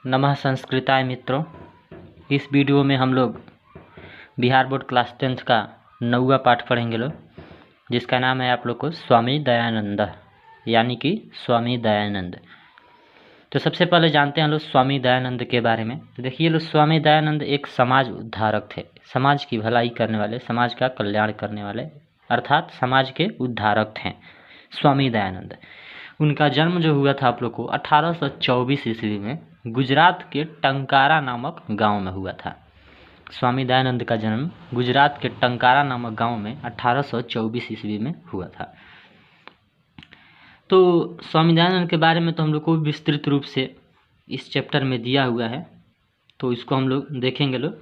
नमः संस्कृताय मित्रों। इस वीडियो में हम लोग बिहार बोर्ड क्लास 10th का 9वां पाठ पढ़ेंगे लोग, जिसका नाम है आप लोग को स्वामी दयानंद, यानी कि स्वामी दयानंद। तो सबसे पहले जानते हैं लोग स्वामी दयानंद के बारे में। तो देखिए लोग, स्वामी दयानंद एक समाज उद्धारक थे, समाज की भलाई करने वाले, समाज का कल्याण करने वाले, अर्थात समाज के उद्धारक थे स्वामी दयानंद। उनका जन्म जो हुआ था आप लोग को 1824 ईस्वी में गुजरात के टंकारा नामक गांव में हुआ था। स्वामी दयानंद का जन्म गुजरात के टंकारा नामक गांव में 1824 ईस्वी में हुआ था। तो स्वामी दयानंद के बारे में तो हम लोग को विस्तृत रूप से इस चैप्टर में दिया हुआ है, तो इसको हम लोग देखेंगे लोग।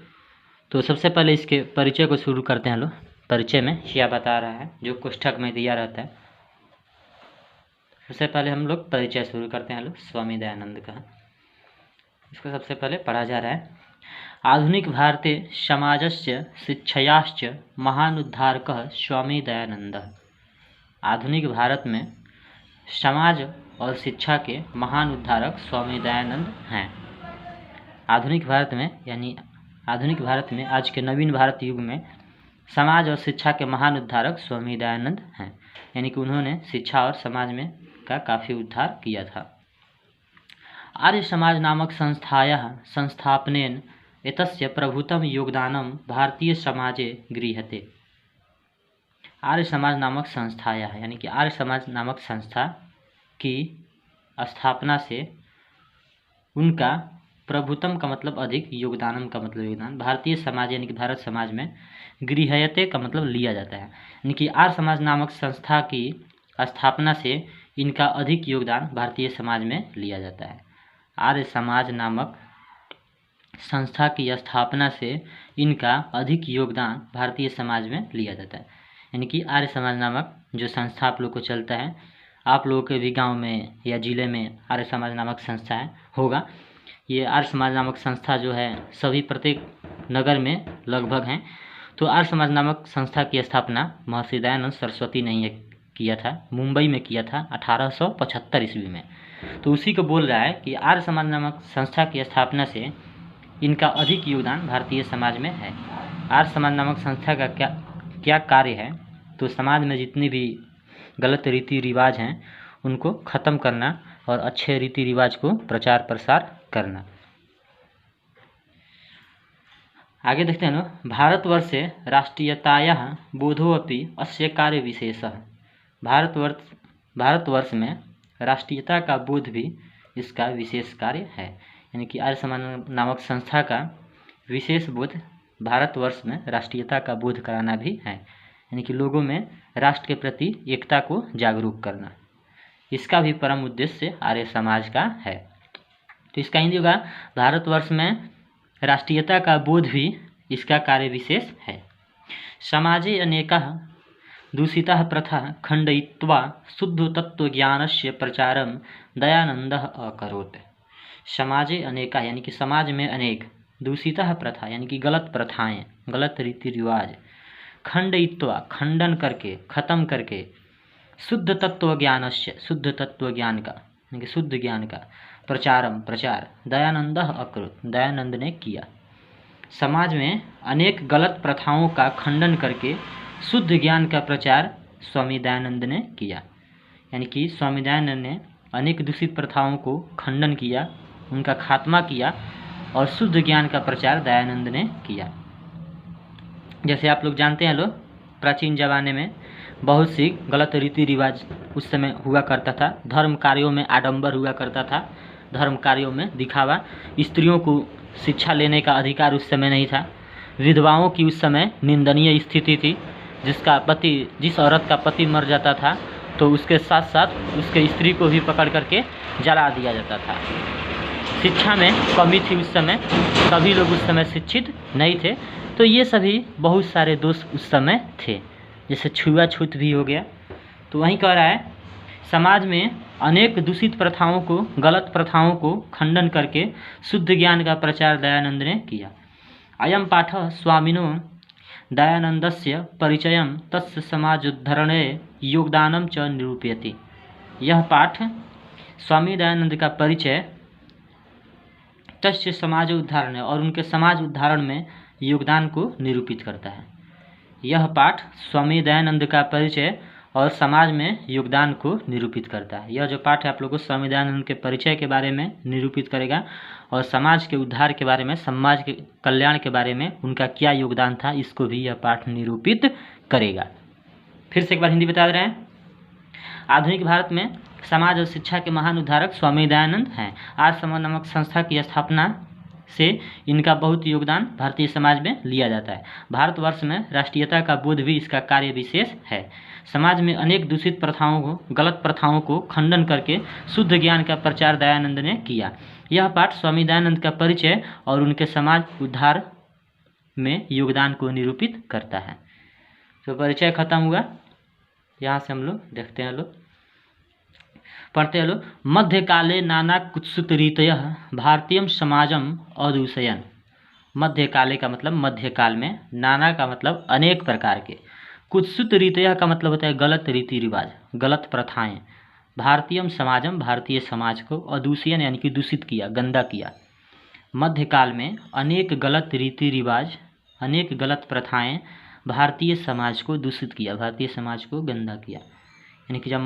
तो सबसे पहले इसके परिचय को शुरू करते हैं लोग। परिचय में क्या बता रहा है जो कोष्ठक में दिया रहता है। सबसे पहले हम लोग परिचय शुरू करते हैं लोग स्वामी दयानंद का। इसको सबसे पहले पढ़ा जा रहा है। आधुनिक भारतीय समाजस्य शिक्षयाश्च महान उद्धारकः स्वामी दयानंद। आधुनिक भारत में समाज और शिक्षा के महान उद्धारक स्वामी दयानंद हैं। आधुनिक भारत में, यानी आधुनिक भारत में, आज के नवीन भारत युग में समाज और शिक्षा के महान उद्धारक स्वामी दयानंद हैं, यानी कि उन्होंने शिक्षा और समाज में का काफ़ी उद्धार किया था। आर्य समाज नामक संस्थायाः संस्थापनेन एतस्य प्रभुतम योगदानम भारतीय समाजे गृह्यते। आर्य समाज नामक संस्थायाः, यानी कि आर्य समाज नामक संस्था की स्थापना से उनका प्रभुतम का मतलब अधिक, योगदानम का मतलब योगदान, भारतीय समाज यानी कि भारत समाज में, गृह्यते का मतलब लिया जाता है, यानी कि आर्य समाज नामक संस्था की स्थापना से इनका अधिक योगदान भारतीय समाज में लिया जाता है। आर्य समाज नामक संस्था की स्थापना से इनका अधिक योगदान भारतीय समाज में लिया जाता है, यानी कि आर्य समाज नामक जो संस्था आप लोग को चलता है, आप लोगों के भी गांव में या ज़िले में आर्य समाज नामक संस्था है होगा। ये आर्य समाज नामक संस्था जो है सभी प्रत्येक नगर में लगभग हैं। तो आर्य समाज नामक संस्था की स्थापना महर्षि दयानंद सरस्वती ने किया था, मुंबई में किया था 1875 ईस्वी में। तो उसी को बोल रहा है कि आर्य समाज नामक संस्था की स्थापना से इनका अधिक योगदान भारतीय समाज में है। आर्य समाज नामक संस्था का क्या कार्य है, तो समाज में जितनी भी गलत रीति रिवाज हैं उनको ख़त्म करना और अच्छे रीति रिवाज को प्रचार प्रसार करना। आगे देखते हैं ना, भारतवर्षे राष्ट्रीयतायाः बोधोऽपि अस्य कार्य विशेषः। भारतवर्ष में राष्ट्रीयता का बोध भी इसका विशेष कार्य है, यानी कि आर्य समाज नामक संस्था का विशेष बोध भारतवर्ष में राष्ट्रीयता का बोध कराना भी है, यानी कि लोगों में राष्ट्र के प्रति एकता को जागरूक करना। इसका भी परम उद्देश्य आर्य समाज का है। तो इसका हिंदी होगा, भारतवर्ष में राष्ट्रीयता का बोध भी इसका कार्य विशेष है। समाजे अनेकाः दूषिताः प्रथा खंडयित्वा शुद्ध तत्वज्ञानस्य प्रचारं दयानंदः अकरोत्। समाजे अनेका, यानी कि समाज में अनेक, दूषिताः प्रथा यानी कि गलत प्रथाएं, गलत रीति रिवाज, खंडयित्वा खंडन करके, खत्म करके, शुद्ध तत्वज्ञानस्य शुद्ध तत्वज्ञान का, यानी कि शुद्ध ज्ञान का, प्रचारम प्रचार दयानंदः अकरोत् दयानंद ने किया। समाज में अनेक गलत प्रथाओं का खंडन करके शुद्ध ज्ञान का प्रचार स्वामी दयानंद ने किया, यानी कि स्वामी दयानंद ने अनेक दूषित प्रथाओं को खंडन किया, उनका खात्मा किया और शुद्ध ज्ञान का प्रचार दयानंद ने किया। जैसे आप लोग जानते हैं लोग, प्राचीन ज़माने में बहुत सी गलत रीति रिवाज उस समय हुआ करता था। धर्म कार्यों में आडंबर हुआ करता था, धर्म कार्यों में दिखावा, स्त्रियों को शिक्षा लेने का अधिकार उस समय नहीं था, विधवाओं की उस समय निंदनीय स्थिति थी। जिस औरत का पति मर जाता था तो उसके साथ साथ उसके स्त्री को भी पकड़ करके जला दिया जाता था। शिक्षा में कमी थी उस समय, सभी लोग उस समय शिक्षित नहीं थे। तो ये सभी बहुत सारे दोष उस समय थे, जैसे छुआछूत भी हो गया। तो वहीं कह रहा है, समाज में अनेक दूषित प्रथाओं को, गलत प्रथाओं को खंडन करके शुद्ध ज्ञान का प्रचार दयानंद ने किया। अयं पाठः स्वामिनो दयानंदस्य परिचयं तस्य समाजोद्धरणे योगदानं च निरूपयति। यह पाठ स्वामी दयानंद का परिचय तस्य समाज उद्धारण और उनके समाज उद्धारण में योगदान को निरूपित करता है। यह पाठ स्वामी दयानंद का परिचय और समाज में योगदान को निरूपित करता है। यह जो पाठ है आप लोगों को स्वामी दयानंद के परिचय के बारे में निरूपित करेगा और समाज के उद्धार के बारे में, समाज के कल्याण के बारे में उनका क्या योगदान था, इसको भी यह पाठ निरूपित करेगा। फिर से एक बार हिंदी बता दे रहे हैं। आधुनिक भारत में समाज और शिक्षा के महान उद्धारक स्वामी दयानंद हैं। आर्य समाज नामक संस्था की स्थापना से इनका बहुत योगदान भारतीय समाज में लिया जाता है। भारतवर्ष में राष्ट्रीयता का बोध भी इसका कार्य विशेष है। समाज में अनेक दूषित प्रथाओं को, गलत प्रथाओं को खंडन करके शुद्ध ज्ञान का प्रचार दयानंद ने किया। यह पाठ स्वामी दयानंद का परिचय और उनके समाज उद्धार में योगदान को निरूपित करता है। तो परिचय खत्म हुआ। यहाँ से हम लोग देखते हैं, लोग पढ़ते हैं। लोग मध्यकाले नाना कुत्सित रीतयः भारतीयम समाजम अदूषयन्। मध्यकाले का मतलब मध्यकाल में, नाना का मतलब अनेक प्रकार के, कुत्सित रीतयः का मतलब होता है गलत रीति रिवाज, गलत प्रथाएं, भारतीयम समाजम भारतीय समाज को, अदूषयन् यानी कि दूषित किया, गंदा किया। मध्यकाल में अनेक गलत रीति रिवाज, अनेक गलत प्रथाएं भारतीय समाज को दूषित किया, भारतीय समाज को गंदा किया। यानी कि जब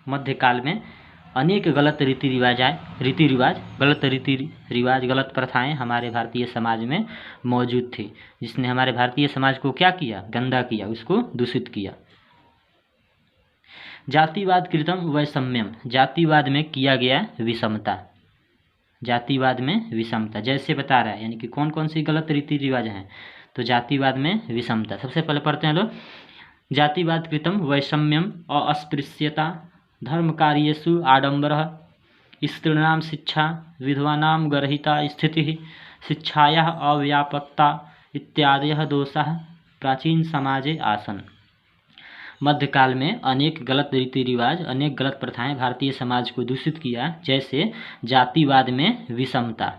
मध्यकाल में अनेक गलत रीति रिवाज, गलत प्रथाएं हमारे भारतीय समाज में मौजूद थी, जिसने हमारे भारतीय समाज को क्या किया, गंदा किया, उसको दूषित किया। जातिवाद कृतम वैषम्यम, जातिवाद में किया गया विषमता, जातिवाद में विषमता जैसे बता रहा है, यानी कि कौन कौन सी गलत रीति रिवाज हैं। तो जातिवाद में विषमता, सबसे पहले पढ़ते हैं लोग। जातिवाद कृतम वैषम्यम अस्पृश्यता धर्म कार्येषु आडंबरः स्त्रीणां शिक्षा विधवानां गर्हिता स्थितिः शिक्षायाः अव्यापकता इत्यादयः दोषाः प्राचीन समाजे आसन। मध्यकाल में अनेक गलत रीति रिवाज, अनेक गलत प्रथाएं भारतीय समाज को दूषित किया, जैसे जातिवाद में विषमता,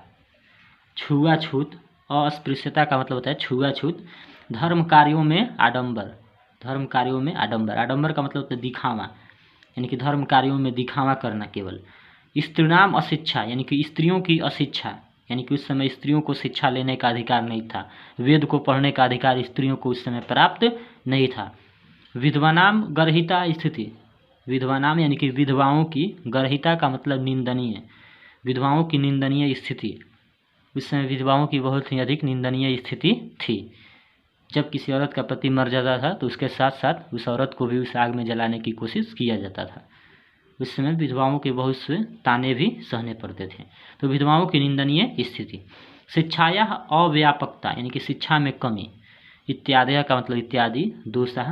छुआछूत, अस्पृश्यता का मतलब होता है छुआछूत, धर्म कार्यों में आडंबर, धर्म कार्यों में आडंबर, आडंबर का मतलब होता है दिखावा, यानी कि धर्म कार्यों में दिखावा करना केवल। स्त्रीणाम अशिक्षा, यानी कि स्त्रियों की अशिक्षा, यानी कि उस समय स्त्रियों को शिक्षा लेने का अधिकार नहीं था, वेद को पढ़ने का अधिकार स्त्रियों को उस समय प्राप्त नहीं था। विधवानाम गर्हिता स्थिति, विधवानाम यानी कि विधवाओं की, गर्हिता का मतलब निंदनीय, विधवाओं की निंदनीय स्थिति, उस समय विधवाओं की बहुत ही अधिक निंदनीय स्थिति थी। जब किसी औरत का पति मर जाता था तो उसके साथ साथ उस औरत को भी उस आग में जलाने की कोशिश किया जाता था। उस समय विधवाओं के बहुत से ताने भी सहने पड़ते थे। तो विधवाओं की निंदनीय स्थिति। शिक्षाया अव्यापकता, यानी कि शिक्षा में कमी, इत्यादि का मतलब इत्यादि दोषा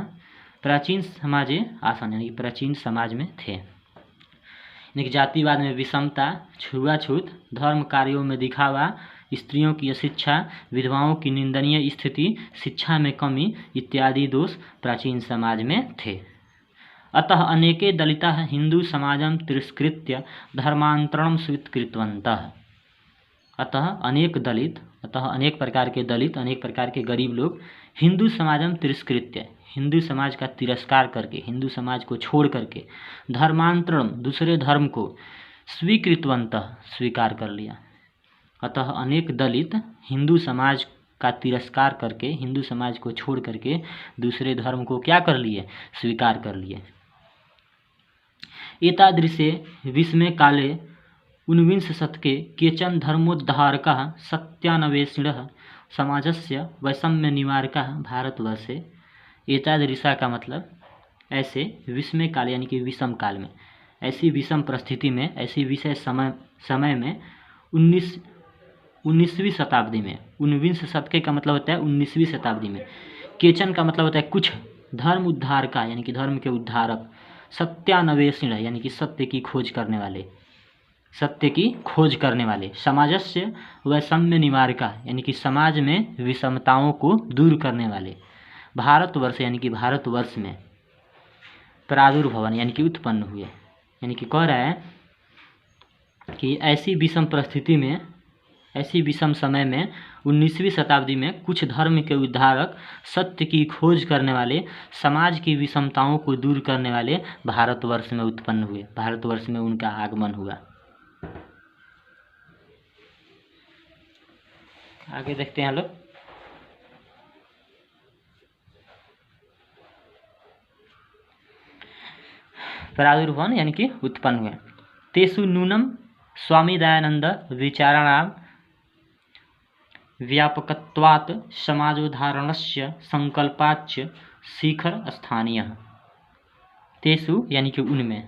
प्राचीन समाजे आसन, यानी कि प्राचीन समाज में थे। यानी कि जातिवाद में विषमता, छुआछूत, धर्म कार्यों में दिखावा, स्त्रियों की अशिक्षा, विधवाओं की निंदनीय स्थिति, शिक्षा में कमी इत्यादि दोष प्राचीन समाज में थे। अतः अनेके दलिताः हिंदू समाजं तिरस्कृत्य धर्मांतरणं स्वीकृतवन्तः। अतः अनेक दलित, अतः अनेक प्रकार के दलित, अनेक प्रकार के गरीब लोग हिंदू समाजम तिरस्कृत्य, हिंदू समाज का तिरस्कार करके, हिंदू समाज को छोड़ करके, धर्मांतरण दूसरे धर्म को, स्वीकृतवन्तः स्वीकार कर लिया। अतः अनेक दलित हिंदू समाज का तिरस्कार करके, हिंदू समाज को छोड़ करके दूसरे धर्म को क्या कर लिए, स्वीकार कर लिए। एतादृशे विस्मय काले ऊनविंश शतके केचन धर्मोद्धारकाः सत्यान्वेषिणः समाजस्य वैषम्य निवारकाः भारतवर्षे। एतादृशा का मतलब ऐसे, विस्मय काल यानी कि विषम काल में, ऐसी विषम परिस्थिति में, ऐसी विषय समय में 19वीं शताब्दी में, ऊनविंश शतके का मतलब होता है 19वीं शताब्दी में, केचन का मतलब होता है कुछ, धर्म उद्धार का यानी कि धर्म के उद्धारक, सत्यान्वेषिण यानी कि सत्य की खोज करने वाले, सत्य की खोज करने वाले, समाजस्य वैषम्य निवारका यानी कि समाज में विषमताओं को दूर करने वाले, भारतवर्ष यानी कि भारतवर्ष में, प्रादुर्भवन यानी कि उत्पन्न हुए। यानी कि कह रहा है कि ऐसी विषम परिस्थिति में, ऐसी विषम समय में 19वीं शताब्दी में कुछ धर्म के उद्धारक, सत्य की खोज करने वाले, समाज की विषमताओं को दूर करने वाले भारतवर्ष में उत्पन्न हुए, भारतवर्ष में उनका आगमन हुआ। आगे देखते हैं हम लोग। प्रादुर्भवन यानी कि उत्पन्न हुए। तेसु नूनम स्वामी दयानंद विचाराणाम व्यापकत्वात् समाजोद्धारणस्य संकल्पाच्च शिखर स्थानीय। तेसु यानी कि उनमें,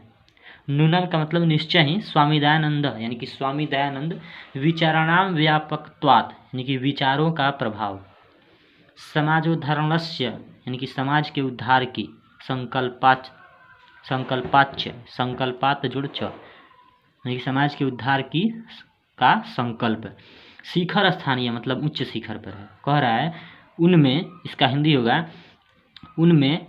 नूनम का मतलब निश्चय ही, स्वामी दयानंद यानी कि स्वामी दयानंद, विचाराणाम व्यापकत्वात् यानी कि विचारों का प्रभाव, समाजोद्धारणस्य यानी कि समाज के उद्धार की, संकल्पात जुड़ च यानी कि समाज के उद्धार की का संकल्प, शिखर स्थानीय मतलब उच्च शिखर पर है। कह रहा है उनमें, इसका हिंदी होगा उनमें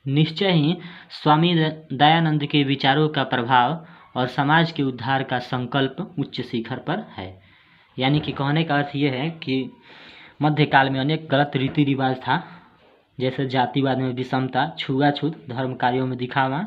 निश्चय ही स्वामी दयानंद के विचारों का प्रभाव और समाज के उद्धार का संकल्प उच्च शिखर पर है। यानी कि कहने का अर्थ ये है कि मध्यकाल में अनेक गलत रीति रिवाज था, जैसे जातिवाद में विषमता, छुआछूत, धर्म कार्यों में दिखावा,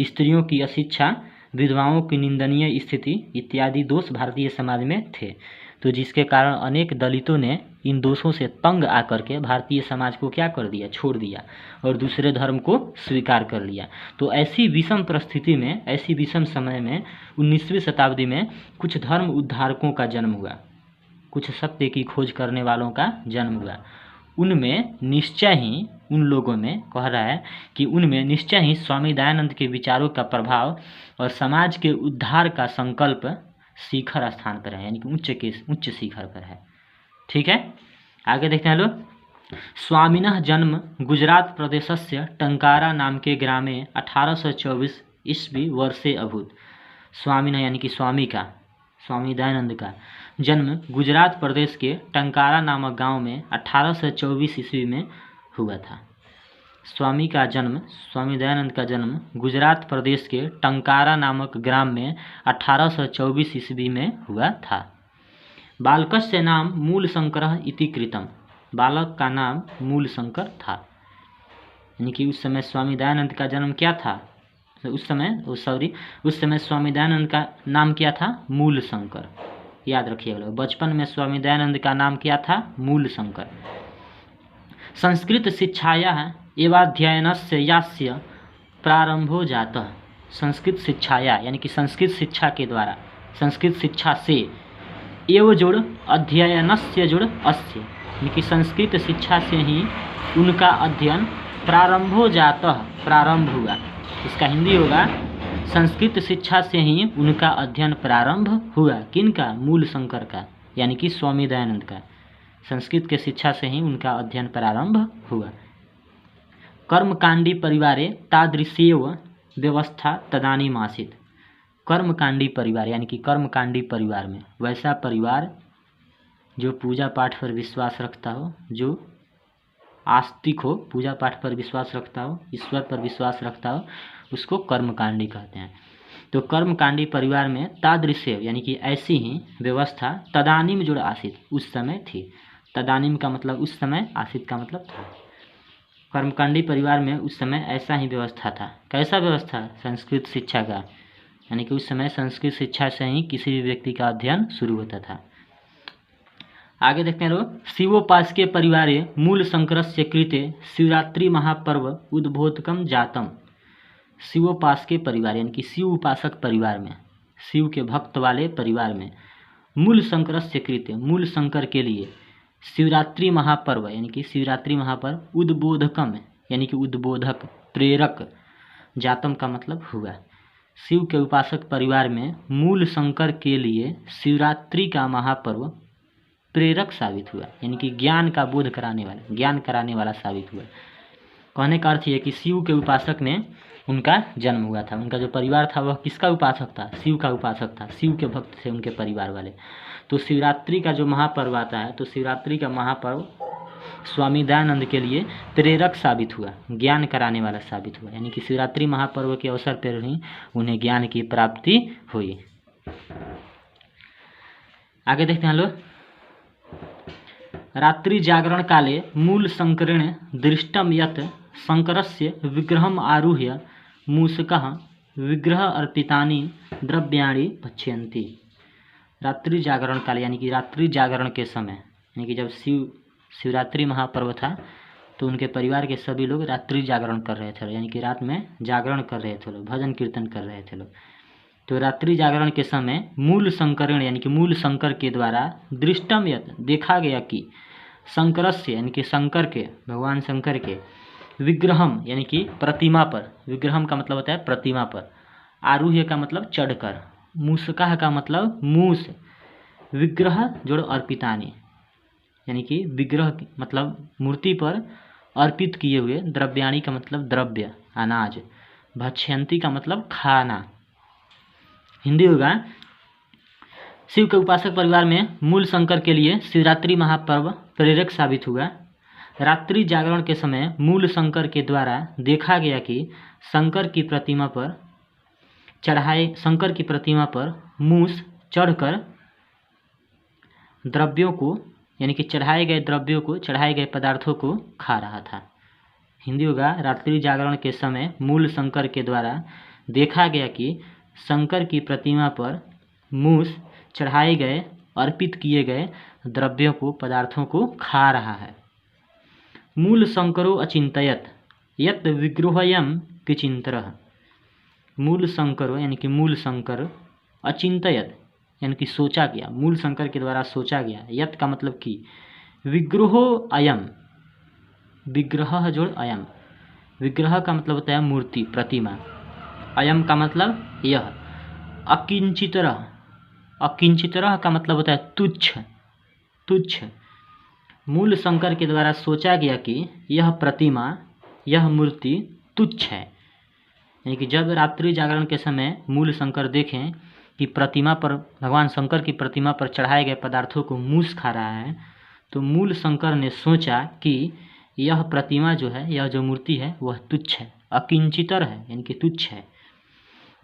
स्त्रियों की अशिक्षा, विधवाओं की निंदनीय स्थिति इत्यादि दोष भारतीय समाज में थे। तो जिसके कारण अनेक दलितों ने इन दोषों से तंग आकर के भारतीय समाज को क्या कर दिया, छोड़ दिया और दूसरे धर्म को स्वीकार कर लिया। तो ऐसी विषम परिस्थिति में, ऐसी विषम समय में 19वीं शताब्दी में कुछ धर्म उद्धारकों का जन्म हुआ, कुछ सत्य की खोज करने वालों का जन्म हुआ। उनमें निश्चय ही, उन लोगों में कह रहा है कि उनमें निश्चय ही स्वामी दयानंद के विचारों का प्रभाव और समाज के उद्धार का संकल्प शिखर स्थान पर है, यानी कि उच्च शिखर पर है। ठीक है, आगे देखते हैं लोग। स्वामिनः जन्म गुजरात प्रदेशस्य टंकारा नाम के ग्रामे 1824 ईस्वी वर्षे अभूत। स्वामिनः यानी कि स्वामी का, स्वामी दयानंद का जन्म गुजरात प्रदेश के टंकारा नामक गांव में 1824 ईस्वी में हुआ था। स्वामी का जन्म, स्वामी दयानंद का जन्म गुजरात प्रदेश के टंकारा नामक ग्राम में 1824 ईस्वी में हुआ था। बालकस्य नाम मूलशंकरः इति कृतम्। बालक का नाम मूलशंकर था। यानी कि उस समय स्वामी दयानंद का जन्म क्या था, उस समय स्वामी दयानंद का नाम क्या था, मूलशंकर। याद रखिएगा लोग, बचपन में स्वामी दयानंद का नाम क्या था, मूलशंकर। संस्कृत शिक्षायाः एवाध्ययनस्य यास्य प्रारंभो जातः। संस्कृत शिक्षाया यानी कि संस्कृत शिक्षा के द्वारा, संस्कृत शिक्षा से, एव जुड़ अध्ययनस्य जुड़ अस्य यानी कि संस्कृत शिक्षा से ही उनका अध्ययन प्रारंभो जातः, प्रारंभ हुआ। इसका हिंदी होगा संस्कृत शिक्षा से ही उनका अध्ययन प्रारंभ हुआ। किनका, मूलशंकर का, यानी कि स्वामी दयानंद का। संस्कृत के शिक्षा से ही उनका अध्ययन प्रारंभ हुआ। कर्मकांडी परिवारे तादृशेव व्यवस्था तदानीम आसीत्। कर्मकांडी परिवार यानी कि कर्मकांडी परिवार में, वैसा परिवार जो पूजा पाठ पर विश्वास रखता हो, जो आस्तिक हो, पूजा पाठ पर विश्वास रखता हो, ईश्वर पर विश्वास रखता हो, उसको कर्मकांडी कहते हैं। तो कर्मकांडी परिवार में तादृशेव यानी कि ऐसी ही व्यवस्था तदानीम जुड़ आसीत्, उस समय थी। तदानीम का मतलब उस समय, आसीत् का मतलब था। कर्मकांडी परिवार में उस समय ऐसा ही व्यवस्था था। कैसा व्यवस्था, संस्कृत शिक्षा का, यानी कि उस समय संस्कृत शिक्षा से ही किसी भी व्यक्ति का अध्ययन शुरू होता था। आगे देखते हैं लोग। शिवोपासके परिवारे मूलशंकरस्य कृते शिवरात्रि महापर्व उद्बोधकम जातम। शिवोपासके परिवार यानी कि शिव उपासक परिवार में, शिव के भक्त वाले परिवार में, मूलशंकरस्य कृते, मूलशंकर के लिए, शिवरात्रि महापर्व यानी कि शिवरात्रि महापर्व उद्बोधकम यानी कि उद्बोधक, प्रेरक, जातम का मतलब हुआ। शिव के उपासक परिवार में मूलशंकर के लिए शिवरात्रि का महापर्व प्रेरक साबित हुआ, यानी कि ज्ञान का बोध कराने वाला, ज्ञान कराने वाला साबित हुआ। कहने का अर्थ ये कि शिव के उपासक में उनका जन्म हुआ था। उनका जो परिवार था वह किसका उपासक था, शिव का उपासक था, शिव के भक्त थे उनके परिवार वाले। तो शिवरात्रि का जो महापर्व आता है, तो शिवरात्रि का महापर्व स्वामी दयानंद के लिए प्रेरक साबित हुआ, ज्ञान कराने वाला साबित हुआ। यानी कि शिवरात्रि महापर्व के अवसर पर ही उन्हें ज्ञान की प्राप्ति हुई। आगे देखते हैं लोग। रात्रि जागरण काले मूलशंकरेण दृष्टम यत् शंकरस्य विग्रहम् आरुह्य मूषकः विग्रह अर्पितानि द्रव्याणि भक्षयन्ति। रात्रि जागरण काल यानी कि रात्रि जागरण के समय, यानी कि जब शिवरात्रि महापर्व था तो उनके परिवार के सभी लोग रात्रि जागरण कर रहे थे, यानी कि रात में जागरण कर रहे थे लोग, भजन कीर्तन कर रहे थे लोग। तो रात्रि जागरण के समय मूल शंकरण यानी कि मूल शंकर के द्वारा दृष्टम यत देखा गया कि शंकरस्य यानी कि शंकर के, भगवान शंकर के विग्रहम यानी कि प्रतिमा पर, विग्रहम का मतलब होता है प्रतिमा पर, आरूह्य का मतलब चढ़कर, मूषकाह का मतलब मूस, विग्रह जोड़ अर्पितानि यानी कि विग्रह मतलब मूर्ति पर अर्पित किए हुए, द्रव्याणी का मतलब द्रव्य अनाज, भक्ष्यंती का मतलब खाना। हिंदी होगा, शिव के उपासक परिवार में मूल शंकर के लिए शिवरात्रि महापर्व प्रेरक साबित हुआ। रात्रि जागरण के समय मूल शंकर के द्वारा देखा गया कि शंकर की प्रतिमा पर मूस चढ़कर द्रव्यों को यानी कि चढ़ाए गए द्रव्यों को, चढ़ाए गए पदार्थों को खा रहा था। हिंदी होगा, रात्रि जागरण के समय मूल शंकर के द्वारा देखा गया कि शंकर की प्रतिमा पर मूस चढ़ाए गए, अर्पित किए गए द्रव्यों को, पदार्थों को खा रहा है। मूल शंकरो अचिंतयत यत विग्रहयम किचिंतरः। मूल शंकरो यानी कि मूल शंकर, अचिंतयत यानी कि सोचा गया, मूल शंकर के द्वारा सोचा गया, यत का मतलब कि, विग्रहो अयम, विग्रह जोड़ अयम, विग्रह का मतलब होता है मूर्ति, प्रतिमा, अयम का मतलब यह, अकिंचितरः, अकिंचितरः का मतलब होता है तुच्छ, तुच्छ। मूल शंकर के द्वारा सोचा गया कि यह प्रतिमा, यह मूर्ति तुच्छ है। यानी कि जब रात्रि जागरण के समय मूल शंकर देखें कि प्रतिमा पर, भगवान शंकर की प्रतिमा पर चढ़ाए गए पदार्थों को मूस खा रहा है, तो मूल शंकर ने सोचा कि यह प्रतिमा जो है, यह जो मूर्ति है वह तुच्छ है, अकिंचितर है यानी कि तुच्छ है।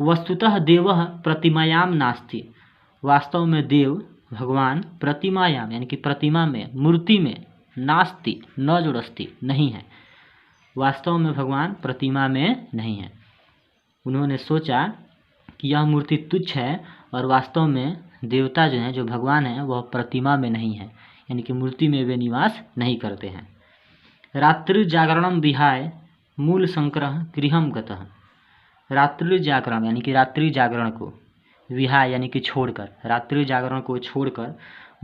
वस्तुतः देवः प्रतिमायाम नास्ति। वास्तव में देव, भगवान, प्रतिमायाम यानी कि प्रतिमा में, मूर्ति में, नास्ति न जोड़ अस्ति नहीं है। वास्तव में भगवान प्रतिमा में नहीं है। उन्होंने सोचा कि यह मूर्ति तुच्छ है और वास्तव में देवता जो हैं, जो भगवान हैं, वह प्रतिमा में नहीं है, यानी कि मूर्ति में वे निवास नहीं करते हैं। रात्रि जागरणम विहाय मूल शंकरः गृहम गतः। रात्रि जागरण यानी कि रात्रि जागरण को, विहाय यानी कि छोड़कर, रात्रि जागरण को छोड़कर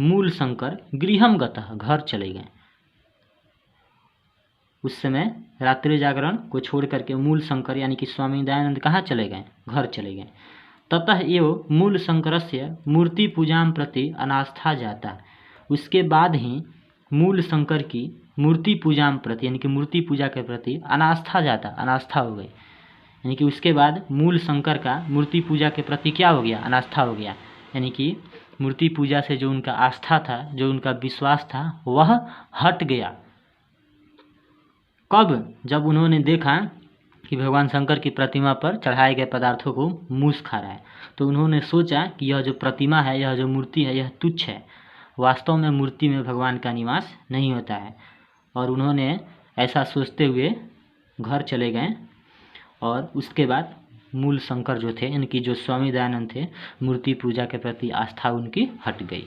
मूल शंकर गृहम गतः घर चले गए। उस समय रात्रि जागरण को छोड़ करके मूल शंकर यानी कि स्वामी दयानंद कहाँ चले गए? घर चले गए। ततः एव मूल शंकरस्य मूर्ति पूजां प्रति अनास्था जाता। उसके बाद ही मूल शंकर की मूर्ति पूजां प्रति यानी कि मूर्ति पूजा के प्रति अनास्था जाता, अनास्था हो गई। यानी कि उसके बाद मूल शंकर का मूर्ति पूजा के प्रति क्या हो गया? अनास्था हो गया। यानी कि मूर्ति पूजा से जो उनका आस्था था, जो उनका विश्वास था, वह हट गया। कब? जब उन्होंने देखा कि भगवान शंकर की प्रतिमा पर चढ़ाए गए पदार्थों को मूस खा रहा है, तो उन्होंने सोचा कि यह जो प्रतिमा है, यह जो मूर्ति है, यह तुच्छ है। वास्तव में मूर्ति में भगवान का निवास नहीं होता है। और उन्होंने ऐसा सोचते हुए घर चले गए। और उसके बाद मूल शंकर जो थे, इनकी जो स्वामी दयानंद थे, मूर्ति पूजा के प्रति आस्था उनकी हट गई।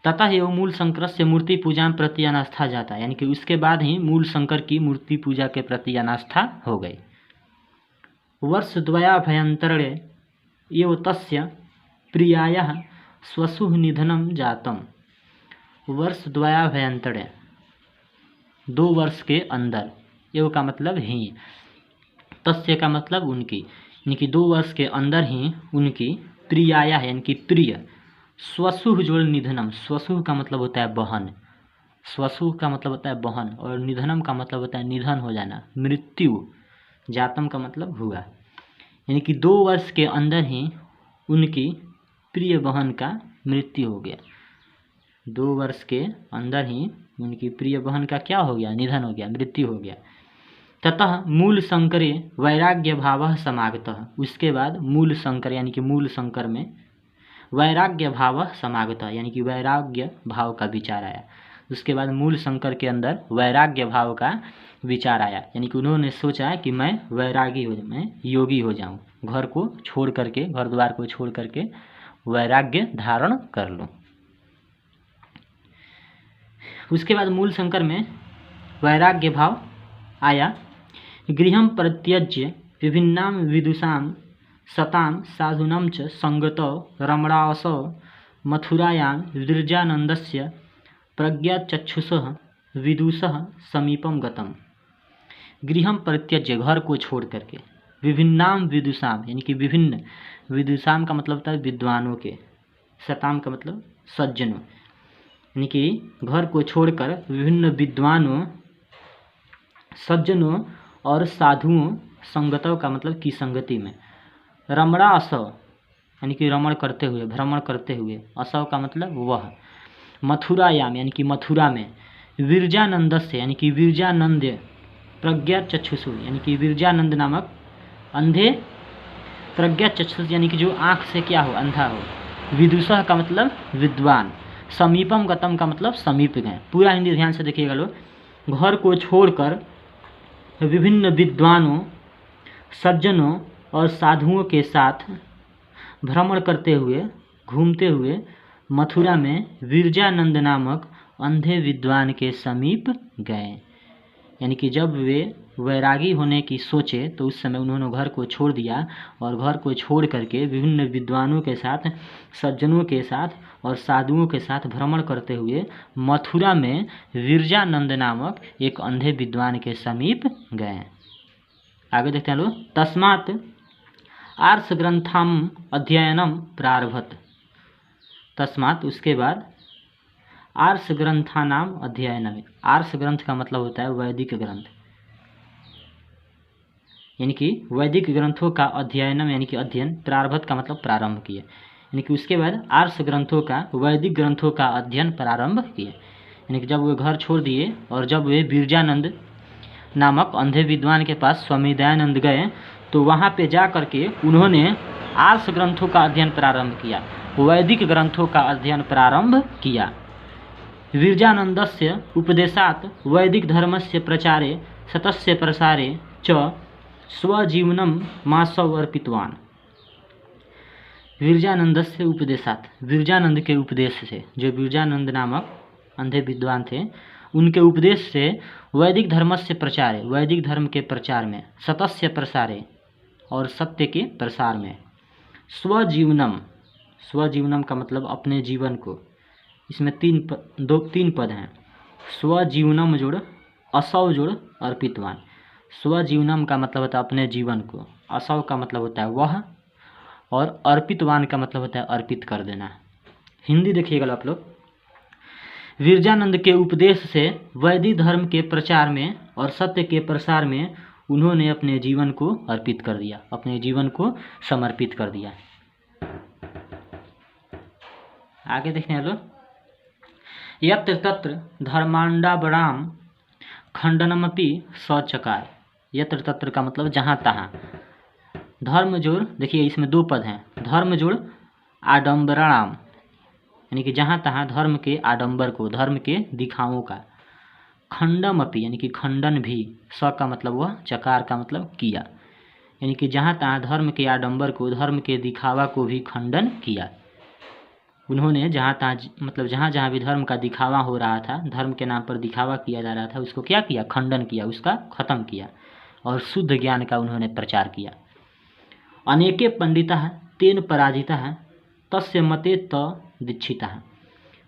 तथा एव मूल शंकर से मूर्ति पूजा प्रति अनास्था जाता, यानी कि उसके बाद ही मूल शंकर की मूर्ति पूजा के प्रति अनास्था हो गई। वर्षद्वयाभ्यन्तरे एव तस्य प्रियायाः स्वसुः निधनं जातम्। वर्षद्वयाभ्यन्तरे, 2 वर्ष के अंदर, एव का मतलब ही, तस्य का मतलब उनकी, यानी कि 2 वर्ष के अंदर ही उनकी प्रियाया यानी कि प्रिय, स्वसुः जोड़ निधनम, स्वसुः का मतलब होता है बहन, स्वसुः का मतलब होता है बहन, और निधनम का मतलब होता है निधन हो जाना, मृत्यु, जातम का मतलब हुआ। यानी कि 2 वर्ष के अंदर ही उनकी प्रिय बहन का मृत्यु हो गया। 2 वर्ष के अंदर ही उनकी प्रिय बहन का क्या हो गया? निधन हो गया, मृत्यु हो गया। ततः मूल शंकरे वैराग्य भावः समागतः। उसके बाद मूल शंकर यानी कि मूल शंकर में वैराग्य भाव समागतः, यानी कि वैराग्य भाव का विचार आया। उसके बाद मूल शंकर के अंदर वैराग्य भाव का विचार आया, यानी कि उन्होंने सोचा कि मैं वैरागी हो जाऊँ, मैं योगी हो जाऊँ, घर को छोड़ करके, घर द्वार को छोड़ करके वैराग्य धारण कर लूँ। उसके बाद मूल शंकर में वैराग्य भाव आया। गृहं परित्यज्य विभिन्नां विदुषां सतां साधूनां च संगतौ रमणासौ मथुरायां विरजानन्दस्य प्रज्ञाचक्षुषः विदुषः समीपम गतम। गृहं परित्यज्य, घर को छोड़ करके, विभिन्नाम विदुषाम यानी कि विभिन्न, विदुषाम का मतलब होता है विद्वानों के, सताम का मतलब सज्जनों, यानी कि घर को छोड़कर विभिन्न विद्वानों, सज्जनों और साधुओं, संगतों का मतलब की संगति में, रमणा असव यानी कि रमण करते हुए, भ्रमण करते हुए, असव का मतलब वह, मथुरायाम यानी कि मथुरा में, विरजानंद से यानी कि विरजानंद, प्रज्ञा चक्षुषु यानी कि विरजानंद नामक अंधे, प्रज्ञा चक्षुष यानी कि जो आँख से क्या हो, अंधा हो, विदुषः का मतलब विद्वान, समीपम गतम का मतलब समीप गए। पूरा हिंदी ध्यान से देखिएगा लोग। घर को छोड़कर विभिन्न विद्वानों, सज्जनों और साधुओं के साथ भ्रमण करते हुए, घूमते हुए मथुरा में विरजानंद नामक अंधे विद्वान के समीप गए। यानी कि जब वे वैरागी होने की सोचे तो उस समय उन्होंने घर को छोड़ दिया और घर को छोड़ करके विभिन्न विद्वानों के साथ, सज्जनों के साथ और साधुओं के साथ भ्रमण करते हुए मथुरा में विरजानंद नामक एक अंधे विद्वान के समीप गए। आगे देखते हैं लोग। तस्मात् आर्ष ग्रंथम अध्ययनम प्रारभत। तस्मात् उसके बाद आर्ष ग्रंथानाम अध्ययनम। आर्ष ग्रंथ का मतलब होता है वैदिक ग्रंथ, यानी कि वैदिक ग्रंथों का अध्ययनम यानी कि अध्ययन, प्रारभत का मतलब प्रारंभ किए, यानी कि उसके बाद आर्ष ग्रंथों का, वैदिक ग्रंथों का अध्ययन प्रारंभ किए। यानी कि जब वे घर छोड़ दिए और जब वे विरजानंद नामक अंधे विद्वान के पास स्वामी दयानंद गए तो वहाँ पे जा करके उन्होंने आर्ष ग्रंथों का अध्ययन प्रारंभ किया, वैदिक ग्रंथों का अध्ययन प्रारंभ किया। विरजानंदस्य उपदेशात् वैदिक धर्मस्य प्रचारे सतस्य प्रसारे च स्वजीवनम मासव अर्पितवान। विरजानंदस्य उपदेशात्, विरजानंद के उपदेश से, जो विरजानंद नामक अंधे विद्वान थे उनके उपदेश से वैदिक धर्मस्य प्रचारे, वैदिक धर्म के प्रचार में, सतस्य प्रसारे और सत्य के प्रसार में, स्वजीवनम, स्वजीवनम का मतलब अपने जीवन को, इसमें तीन पद हैं, स्वजीवनम जुड़, असव जुड़, अर्पितवान। स्वजीवनम का मतलब होता है अपने जीवन को, असव का मतलब होता है वह, और अर्पितवान का मतलब होता है अर्पित कर देना। हिंदी देखिएगा आप लोग। विरजानंद के उपदेश से वैदिक धर्म के प्रचार में और सत्य के प्रसार में उन्होंने अपने जीवन को अर्पित कर दिया, अपने जीवन को समर्पित कर दिया। आगे देखते हैं लोग। यत्र तत्र धर्मांडाबराम खंडनमपि सचकार। यत्र तत्र का मतलब जहाँ तहाँ, धर्म जोड़, देखिए इसमें दो पद हैं, धर्म जोड़ आडम्बराम यानी कि जहाँ तहाँ धर्म के आडंबर को, धर्म के दिखावों का, खंडमपि यानी कि खंडन भी, स का मतलब वह, चकार का मतलब किया, यानी कि जहाँ तहाँ धर्म के आडंबर को, धर्म के दिखावा को भी खंडन किया। उन्होंने जहाँ तहाँ मतलब जहाँ जहाँ भी धर्म का दिखावा हो रहा था, धर्म के नाम पर दिखावा किया जा रहा था, उसको क्या किया, खंडन किया, उसका खत्म किया और शुद्ध ज्ञान का उन्होंने प्रचार किया। अनेके पंडिताः तेन पराजिताः तस्य मते त दीक्षिताः।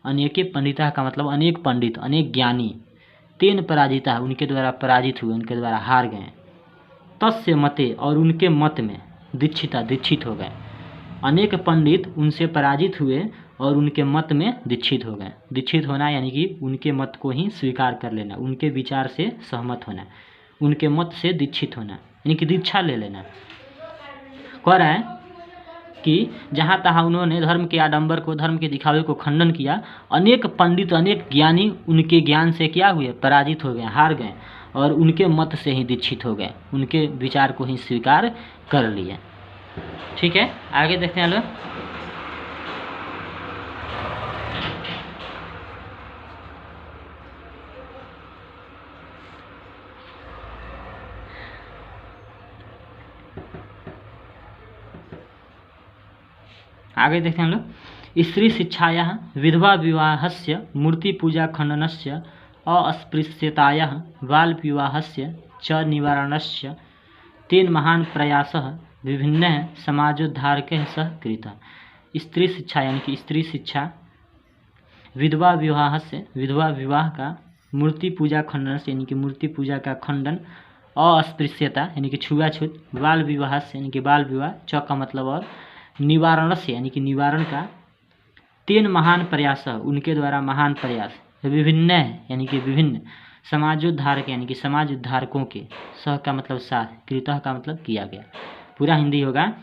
अनेके पंडिताः का मतलब अनेक पंडित, अनेक ज्ञानी, तेन पराजिताः उनके द्वारा पराजित हुए, उनके द्वारा हार गए, तस्य मते और उनके मत में, दीक्षिता दीक्षित हो गए। अनेक पंडित उनसे पराजित हुए और उनके मत में दीक्षित हो गए। दीक्षित होना यानी कि उनके मत को ही स्वीकार कर लेना, उनके विचार से सहमत होना, उनके मत से दीक्षित होना यानी कि दीक्षा ले लेना। कह रहा है कि जहाँ तहाँ उन्होंने धर्म के आडंबर को, धर्म के दिखावे को खंडन किया। अनेक पंडित, अनेक ज्ञानी उनके ज्ञान से क्या हुए, पराजित हो गए, हार गए और उनके मत से ही दीक्षित हो गए, उनके विचार को ही स्वीकार कर लिए। ठीक है, आगे देखते हैं लोग। आगे देखते हैं हम लोग। स्त्री शिक्षायाः विधवा विवाहस्य मूर्तिपूजा खण्डनस्य अस्पृश्यतायाः बालविवाहस्य च निवारणस्य तेन महान् प्रयासः विभिन्नैः समाजोद्धारकैः सह कृतः। स्त्री शिक्षा यानी कि स्त्री शिक्षा, विधवा विवाह से विधवा विवाह का, मूर्ति पूजा खंडन से यानी कि मूर्ति पूजा का खंडन, अस्पृश्यता यानी कि छुआछूत, बाल विवाह से यानी कि बाल विवाह, च का मतलब और, निवारण से यानी कि निवारण का, तेन महान प्रयास उनके द्वारा महान प्रयास, विभिन्न यानी कि विभिन्न, समाजोद्धारक यानी कि समाज उद्धारकों के, सह का मतलब साथ, कृतः का मतलब किया गया। पूरा हिंदी होगा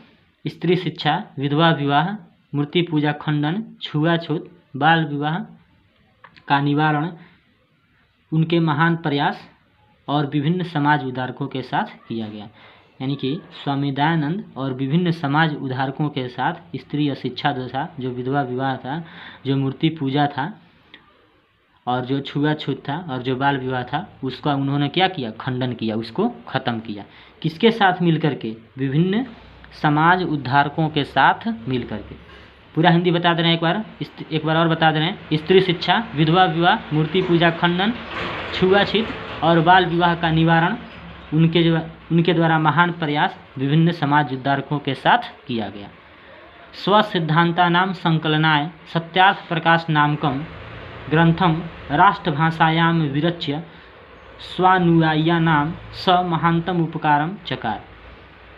स्त्री शिक्षा, विधवा विवाह, मूर्ति पूजा खंडन, छुआछूत, बाल विवाह का निवारण, उनके महान प्रयास और विभिन्न समाज उद्धारकों के साथ किया गया। यानी कि स्वामी दयानंद और विभिन्न समाज उद्धारकों के साथ स्त्री शिक्षा जो था, जो विधवा विवाह था, जो मूर्ति पूजा था और जो छुआछूत था और जो बाल विवाह था, उसका उन्होंने क्या किया? खंडन किया, उसको ख़त्म किया। किसके साथ मिल करके? विभिन्न समाज उद्धारकों के साथ मिल करके। पूरा हिंदी बता दे रहे हैं एक बार और बता दे रहे हैं। स्त्री शिक्षा, विधवा विवाह, मूर्ति पूजा खंडन, छुआछूत और बाल विवाह का निवारण, उनके द्वारा महान प्रयास विभिन्न समाज उद्धारकों के साथ किया गया। स्वसिद्धान्तानां संकलनाय सत्यार्थ प्रकाश नामकं ग्रंथम राष्ट्रभाषायां विरच्य स्वानुयायिनां स महान्तम उपकारम चकार।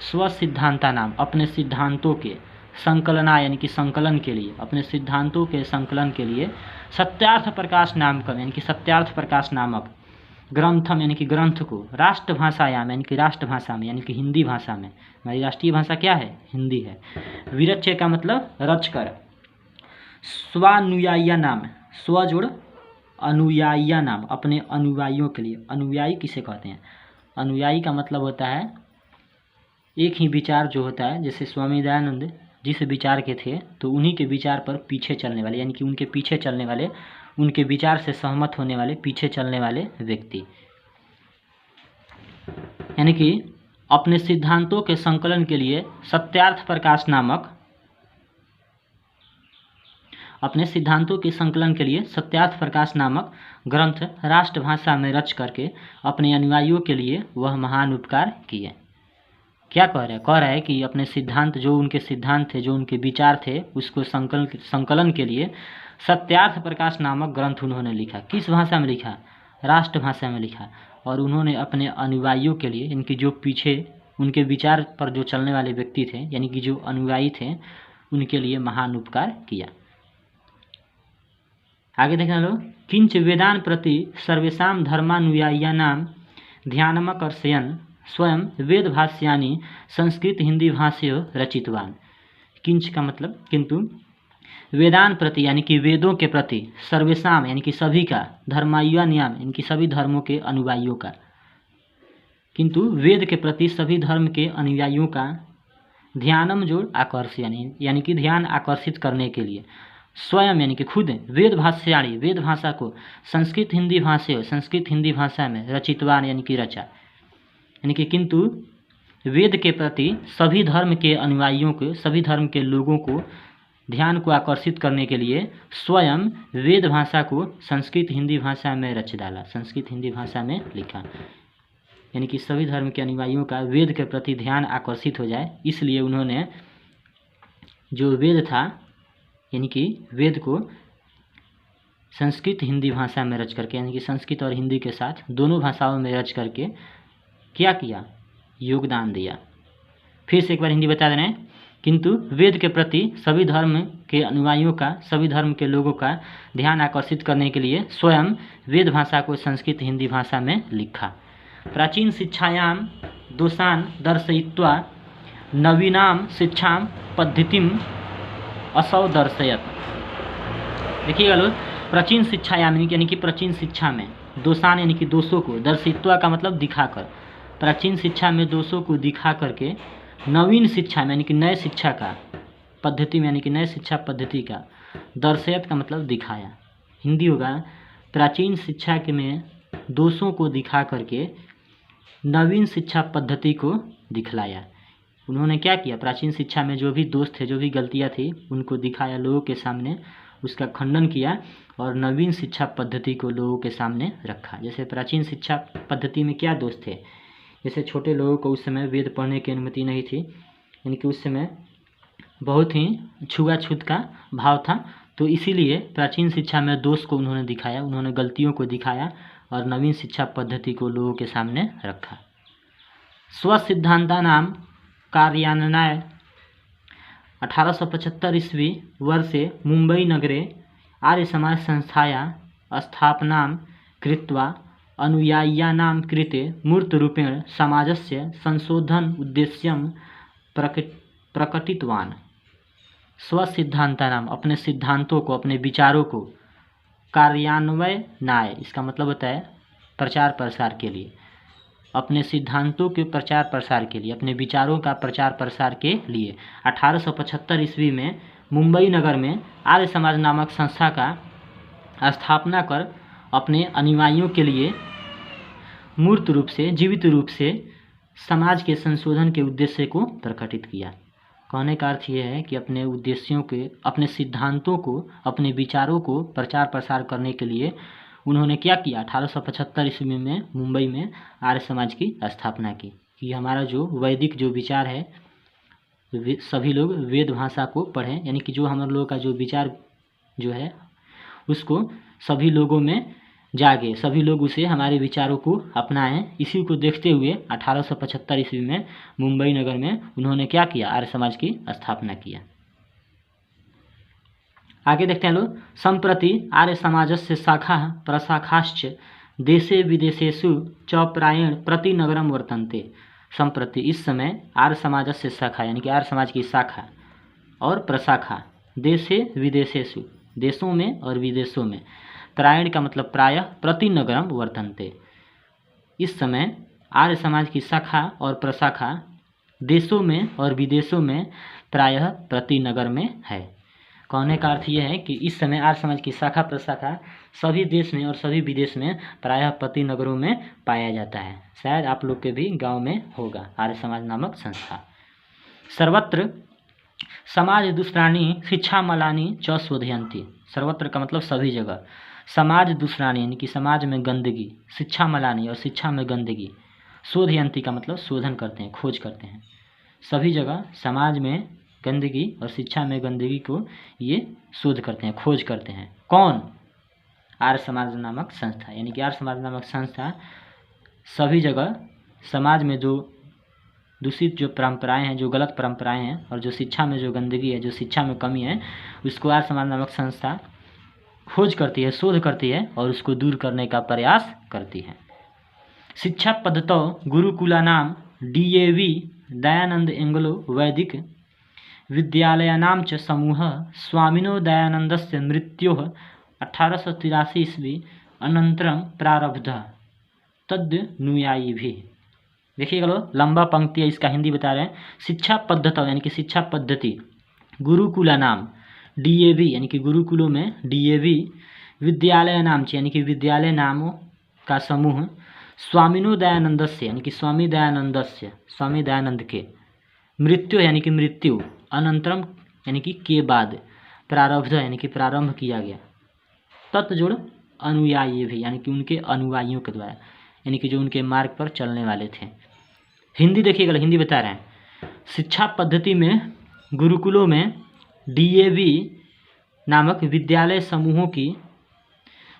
स्वसिद्धान्तानां, अपने सिद्धांतों के, संकलना यानी कि संकलन के लिए, अपने सिद्धांतों के संकलन के लिए, सत्यार्थ प्रकाश नामकम यानी कि सत्यार्थ प्रकाश नामक ग्रंथम यानी कि ग्रंथ को, राष्ट्रभाषायाम यानी कि राष्ट्रभाषा में यानी कि हिंदी भाषा में, हमारी राष्ट्रीय भाषा क्या है? हिंदी है। विरच्य का मतलब रचकर, स्वानुयायी नाम, स्व जोड़ अनुयायी नाम, अपने अनुयायियों के लिए। अनुयायी किसे कहते हैं? अनुयायी का मतलब होता है एक ही विचार जो होता है, जैसे स्वामी दयानंद जिस विचार के थे तो उन्हीं के विचार पर पीछे चलने वाले, यानी कि उनके पीछे चलने वाले, उनके विचार से सहमत होने वाले, पीछे चलने वाले व्यक्ति, यानी कि अपने सिद्धांतों के संकलन के लिए सत्यार्थ प्रकाश नामक, अपने सिद्धांतों के संकलन के लिए सत्यार्थ प्रकाश नामक ग्रंथ राष्ट्रभाषा में रच करके अपने अनुयायियों के लिए वह महान उपकार किए। क्या कह रहा है? कह रहा है कि अपने सिद्धांत, जो उनके सिद्धांत थे, जो उनके विचार थे, उसको संकलन के लिए सत्यार्थ प्रकाश नामक ग्रंथ उन्होंने लिखा। किस भाषा में लिखा? राष्ट्रभाषा में लिखा। और उन्होंने अपने अनुयायियों के लिए, इनके जो पीछे उनके विचार पर जो चलने वाले व्यक्ति थे, यानी कि जो अनुयायी थे, उनके लिए महान उपकार किया। आगे देखना लोग। किंच वेदान प्रति सर्वेषां धर्मानुयायिनां ध्यानमाकर्षयन् स्वयं वेद भाष्यानि संस्कृत हिंदी भाष्यो रचितवान। किंच का मतलब किंतु, वेदान प्रति यानी कि वेदों के प्रति, सर्वेषां यानी कि सभी का, धर्मानुयायिनां यानी कि सभी धर्मों के अनुयायियों का, किंतु वेद के प्रति सभी धर्म के अनुयायियों का, ध्यानम जोड़ आकर्षण यानी कि ध्यान आकर्षित करने के लिए, स्वयं यानी कि खुद, वेद भाष्याणी वेद भाषा को, संस्कृत हिंदी भाष्य संस्कृत हिंदी भाषा में, रचितवान यानी कि रचा, यानी कि किंतु वेद के प्रति सभी धर्म के अनुयायियों को, सभी धर्म के लोगों को ध्यान को आकर्षित करने के लिए स्वयं वेद भाषा को संस्कृत हिंदी भाषा में रच डाला, संस्कृत हिंदी भाषा में लिखा। यानी कि सभी धर्म के अनुयायियों का वेद के प्रति ध्यान आकर्षित हो जाए, इसलिए उन्होंने जो वेद था, यानी कि वेद को संस्कृत हिंदी भाषा में रच करके, यानी कि संस्कृत और हिंदी के साथ दोनों भाषाओं में रच करके क्या किया? योगदान दिया। फिर से एक बार हिंदी बता दे रहे हैं। किंतु वेद के प्रति सभी धर्म के अनुयायियों का, सभी धर्म के लोगों का ध्यान आकर्षित करने के लिए स्वयं वेद भाषा को संस्कृत हिंदी भाषा में लिखा। प्राचीन शिक्षायां दोषान् दर्शयित्वा नवीनां शिक्षां पद्धतिम् असौ दर्शयत्। देखिएगा लोग, प्राचीन शिक्षायां यानी कि प्राचीन शिक्षा में, दोषान यानी कि दोषों को, दर्शित्वा का मतलब दिखाकर, प्राचीन शिक्षा में दोषों को दिखा करके, नवीन शिक्षा में यानी कि नए शिक्षा का, पद्धति में यानी कि नए शिक्षा पद्धति का, दर्शयत का मतलब दिखाया। हिंदी होगा प्राचीन शिक्षा के में दोषों को दिखा करके नवीन शिक्षा पद्धति को दिखलाया। उन्होंने क्या किया, प्राचीन शिक्षा में जो भी दोष थे, जो भी गलतियाँ थी, उनको दिखाया लोगों के सामने, उसका खंडन किया और नवीन शिक्षा पद्धति को लोगों के सामने रखा। जैसे प्राचीन शिक्षा पद्धति में क्या दोष थे, जैसे छोटे लोगों को उस समय वेद पढ़ने की अनुमति नहीं थी, यानी कि उस समय बहुत ही छुआछूत का भाव था। तो इसीलिए प्राचीन शिक्षा में दोष को उन्होंने दिखाया, उन्होंने गलतियों को दिखाया और नवीन शिक्षा पद्धति को लोगों के सामने रखा। स्वसिद्धान्तानां कार्यान्वयनाय 1875 ईस्वी वर्षे मुंबई नगरे आर्य समाज संस्थायाः स्थापनां कृत्वा अनुयायिनां कृते मूर्तरूपेण समाजस्य संशोधन उद्देश्यं प्रकटितवान्। स्वसिद्धान्तानां, अपने सिद्धांतों को, अपने विचारों को, कार्यान्वयनाय, इसका मतलब होता है प्रचार प्रसार के लिए, अपने सिद्धांतों के प्रचार प्रसार के लिए, अपने विचारों का प्रचार प्रसार के लिए 1875 ईस्वी में मुंबई नगर में आर्य समाज नामक संस्था का स्थापना कर अपने अनुयायियों के लिए मूर्त रूप से, जीवित रूप से समाज के संशोधन के उद्देश्य को प्रकटित किया। कहने का अर्थ यह है कि अपने उद्देश्यों के, अपने सिद्धांतों को, अपने विचारों को प्रचार प्रसार करने के लिए उन्होंने क्या किया, 1875 ईस्वी में मुंबई में आर्य समाज की स्थापना की कि हमारा जो वैदिक जो विचार है, सभी लोग वेद भाषा को पढ़ें, यानी कि जो हम लोगों का जो विचार जो है उसको सभी लोगों में जागे, सभी लोग उसे, हमारे विचारों को अपनाएं। इसी को देखते हुए 1875 ईस्वी में मुंबई नगर में उन्होंने क्या किया, आर्य समाज की स्थापना किया। आगे देखते हैं लोग। संप्रति आर्य समाजस्य शाखा प्रशाखाश्च देशे विदेशेषु च प्रायेण प्रति नगरम वर्तन्ते। संप्रति, इस समय, आर्य समाजस्य शाखा यानी कि आर्य समाज की शाखा और प्रशाखा देशे विदेशेषु, देशों में और विदेशों में, प्रायण का मतलब प्रायः, प्रति नगरम वर्तन्ते, इस समय आर्य समाज की शाखा और प्रशाखा देशों में और विदेशों में प्रायः प्रति नगर में है। कहने का अर्थ यह है कि इस समय आर्य समाज की शाखा प्रशाखा सभी देश में और सभी विदेश में प्रायः प्रति नगरों में पाया जाता है। शायद आप लोग के भी गांव में होगा आर्य समाज नामक संस्था। सर्वत्र समाज दूषणानि शिक्षा मलानि च शोधयन्ति। सर्वत्र का मतलब सभी जगह, समाज दूषणानि यानी कि समाज में गंदगी, शिक्षा मलानि और शिक्षा में गंदगी, शोधयन्ति का मतलब शोधन करते हैं, खोज करते हैं। सभी जगह समाज में गंदगी और शिक्षा में गंदगी को ये शोध करते हैं, खोज करते हैं। कौन? आर्य समाज नामक संस्था, यानी कि आर्य समाज नामक संस्था सभी जगह समाज में जो दूषित जो परंपराएं हैं, जो गलत परंपराएं हैं और जो शिक्षा में जो गंदगी है, जो शिक्षा में कमी है, उसको आर्य समाज नामक संस्था खोज करती है, शोध करती है और उसको दूर करने का प्रयास करती है। शिक्षा पद्धतौ गुरुकुलानां DAV दयानंद एंग्लो वैदिक विद्यालयानां च समूहः स्वामिनो दयानंदस्य मृत्योः 1883 ईस्वी अनन्तरं प्रारब्धः तदनुयायिभिः। देखिएगा लो, लंबा पंक्ति है, इसका हिंदी बता रहे हैं। शिक्षा पद्धतौ यानी कि शिक्षा पद्धति, गुरुकुलानाम DAV यानी कि गुरुकुलों में DAV, विद्यालय नाम यानी कि विद्यालय नामों का समूह, स्वामिनो दयानंदस्य यानी कि स्वामी दयानंदस्य, स्वामी दयानंद के, मृत्यु यानी कि मृत्यु, अनंतरम यानी कि के बाद, प्रारब्ध यानी कि प्रारंभ किया गया, तत्जोड़ अनुयायी भी यानी कि उनके अनुयायियों के द्वारा, यानी कि जो उनके मार्ग पर चलने वाले थे। हिंदी देखिएगा, हिंदी बता रहे हैं। शिक्षा पद्धति में गुरुकुलों में DAV नामक विद्यालय समूहों की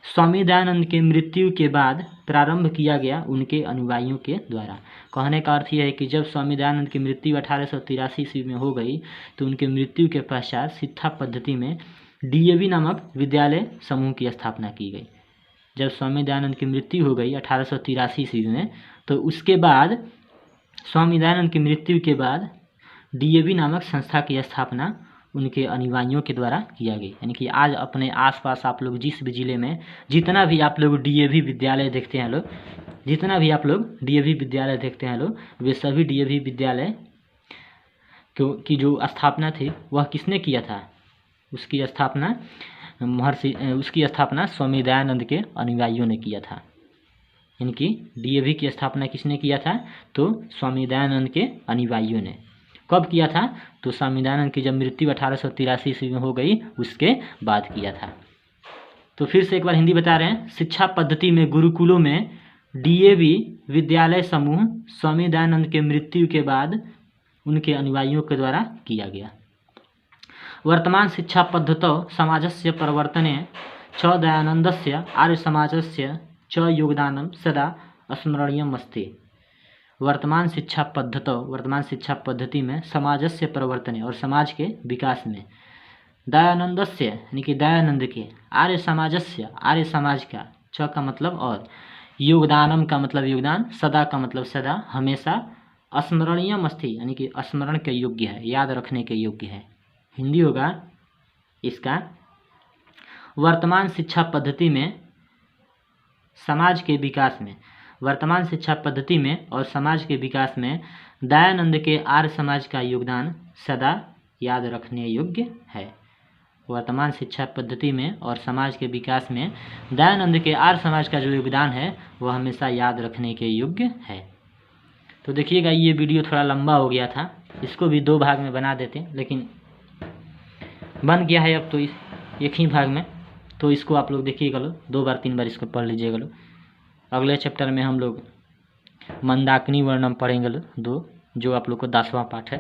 स्वामी दयानंद के मृत्यु के बाद प्रारंभ किया गया उनके अनुयायियों के द्वारा। कहने का अर्थ यह है कि जब स्वामी दयानंद की मृत्यु 1883 ईस्वी में हो गई तो उनके मृत्यु के पश्चात शिक्षा पद्धति में DAV नामक विद्यालय समूह की स्थापना की गई। जब स्वामी दयानंद की मृत्यु हो गई 1883 ईस्वी में, तो उसके बाद स्वामी दयानंद की मृत्यु के बाद DAV नामक संस्था की स्थापना उनके अनुयायियों के द्वारा किया गया। यानी कि आज अपने आसपास आप लोग जिस भी ज़िले में जितना भी आप लोग DAV विद्यालय देखते हैं लोग, जितना भी आप लोग DAV विद्यालय देखते हैं लोग, वे सभी DAV विद्यालय की जो स्थापना थी वह किसने किया था? उसकी स्थापना स्वामी दयानंद के अनुयायियों ने किया था। इनकी DAV की स्थापना किसने किया था? तो स्वामी दयानंद के अनुयायियों ने। कब किया था? तो स्वामीदानंद की जब मृत्यु 1883 ईस्वी में हो गई उसके बाद किया था। तो फिर से एक बार हिंदी बता रहे हैं। शिक्षा पद्धति में गुरुकुलों में डीएवी विद्यालय समूह स्वामी दयानंद के मृत्यु के बाद उनके अनुयायियों के द्वारा किया गया। वर्तमान शिक्षा पद्धतौ समाजस्य परिवर्तने च दयानन्दस्य आर्य समाजस्य च योगदानं सदा स्मरणीयम् अस्ति। वर्तमान शिक्षा पद्धति में समाजस्य परिवर्तने और समाज के विकास में दयानन्दस्य यानी कि दयानंद के, आर्य समाजस्य आर्य समाज का, च का मतलब और, योगदानम का मतलब योगदान, सदा का मतलब सदा, हमेशा, स्मरणीयम अस्ति यानी कि स्मरण के योग्य है, याद रखने के योग्य है। हिंदी होगा इसका, वर्तमान शिक्षा पद्धति में समाज के विकास में, वर्तमान शिक्षा पद्धति में और समाज के विकास में दयानंद के आर्य समाज का योगदान सदा याद रखने योग्य है। वर्तमान शिक्षा पद्धति में और समाज के विकास में दयानंद के आर्य समाज का जो योगदान है वह हमेशा याद रखने के योग्य है। तो देखिएगा ये वीडियो थोड़ा लंबा हो गया था, इसको भी 2 भाग में बना देते, लेकिन बन गया है अब तो एक ही भाग में। तो इसको आप लोग देखिएगा लो, 2 बार 3 बार इसको पढ़ लीजिएगा लो। अगले चैप्टर में हम लोग मंदाकिनी वर्णम पढ़ेंगे लो 2, जो आप लोग को 10वां पाठ है।